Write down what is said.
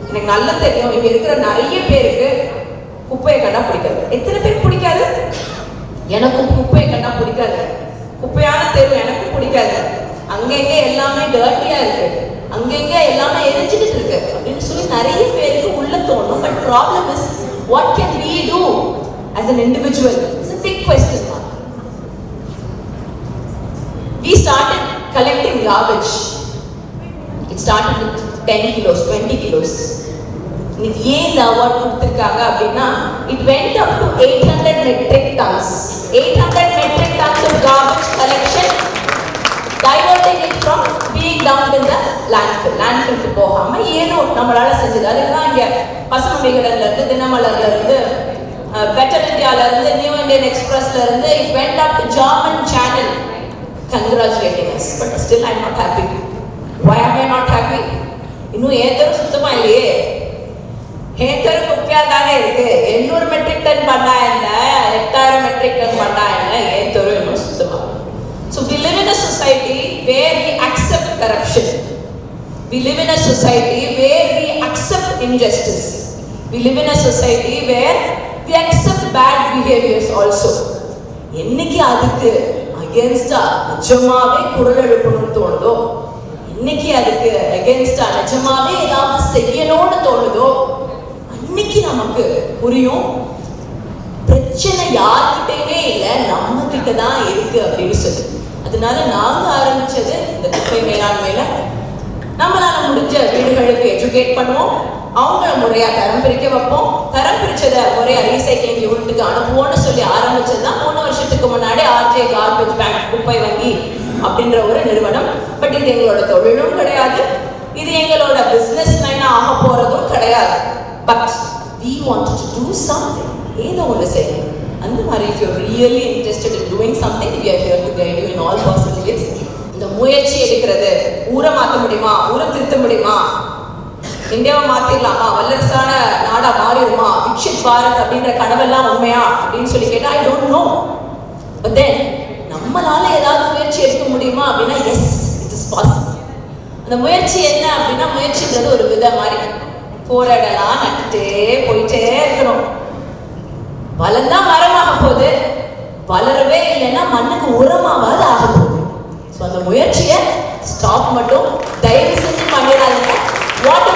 எனக்கு நல்லா தெரியும் இங்க இருக்கிற நிறைய பேருக்கு குப்பையை கண்டா பிடிக்காது. எத்தனை பேருக்கு பிடிக்காது? எனக்கும் குப்பையை கண்டா பிடிக்காது. குப்பையான தெரு எனக்கும் பிடிக்காது. அங்கங்க எல்லாமே டர்ட்டியா இருக்கு, அங்கங்க எல்லாமே எரிஞ்சுக்கிட்டு இருக்கு அப்படின்னு சொல்லி நிறைய பேருக்கு உள்ள தோணும். But problem is what can we do as an individual? It's a big question mark. We started collecting garbage. It started with 10 kilos, 20 kilos. இன்னைக்கு ஏன் இந்த அவார்ட் கொடுத்துருக்காங்க அப்படின்னா it went up to 800 metric tons. 800 metric tons of garbage collection, diverting it from being dumped in the landfill. landfillக்கு போகாம ஏதோ நம்மளால செஞ்சது. அதுதான் இங்க பசுமை விகடன்ல இருந்து, தினமலர்ல இருந்து, பெட்டர் இந்தியால இருந்து, நியூ இந்தியன் எக்ஸ்பிரஸ்ல இருந்து it went up to German channel congratulating us. But still I'm not happy. Why am I not happy? இன்னும் ஏதோ சுத்தமா இல்லையே. ஏக்கர் குப்பையா தானே இருக்கு. 800 மெட்ரிக் டன் பண்ணா என்ன, 8000 மெட்ரிக் டன் பண்ணா என்ன, ஏத்தரும் இன்னும் சுத்தமா. So we live in a society where we accept corruption. We live in a society where we accept injustice. We live in a society where we accept bad behaviors also. என்னைக்கு அதுக்கு அகேன்ஸ்டா நிஜமாவே குரல் எழுப்பணும்னு தோணுதோ, இன்னைக்கு அதுக்கு அகேன்ஸ்டா நிஜமாவே ஏதாவது செய்யணும்னு தோணுதோ, இன்னைக்கு நமக்கு புரியும் பிரச்சனை யார்கிட்டயுமே இல்லை, நம்ம கிட்ட தான் இருக்கு அப்படின்னு சொல்லி. அதனால நாங்க ஆரம்பிச்சது இந்த குப்பை மேலாண்மையில நம்மளால முடிஞ்ச வீடுகளுக்கு எஜுகேட் பண்ணுவோம், அவங்கள முறையா தரம் பிரிக்க வைப்போம், தரம் பிரிச்சதை முறையா ரீசைக்ளிங் யூனிட்டுக்கு அனுப்புவோம்னு சொல்லி ஆரம்பிச்சதுதான் 3 வருஷத்துக்கு முன்னாடி ஆர்ஜே கார்பேஜ் பேங்க் குப்பை வங்கி அப்படின்ற ஒரு நிறுவனம். பட் இது எங்களோட தொழிலும் கிடையாது, இது எங்களோட பிசினஸ் லைனா ஆக போறதும் கிடையாது. But we wanted to do something. ஏதோ ஒன்று செய்யணும். அந்த மாதிரி if you're really interested in doing something, we are here to guide you in all possible ways. இந்த முயற்சி எடுக்கிறது, ஊரை மாற்ற முடியுமா, ஊரை திருத்த முடியுமா, இந்தியாவை மாத்திரலாமா, வல்லரசான நாடா மாறிடுமா, விக்ஷித் பாரத் அப்படின்ற கனவெல்லாம் உண்மையா அப்படின்னு சொல்லி கேட்டா I don't know. But then நம்மளால ஏதாவது முயற்சி எடுக்க முடியுமா அப்படின்னா yes, it is possible. அந்த முயற்சி என்ன அப்படின்னா, முயற்சின்றது ஒரு வித மாதிரி போராடலாம், நட்டுட்டே போயிட்டே இருக்கணும். வளர்ந்தா மரமாக போகுது, வளரவே இல்லைன்னா மண்ணுக்கு உரமாவது ஆக போகுது. ஸோ அந்த முயற்சியை ஸ்டாப் மட்டும் தயவு செஞ்சு பண்ணிடாதீங்க. வாட்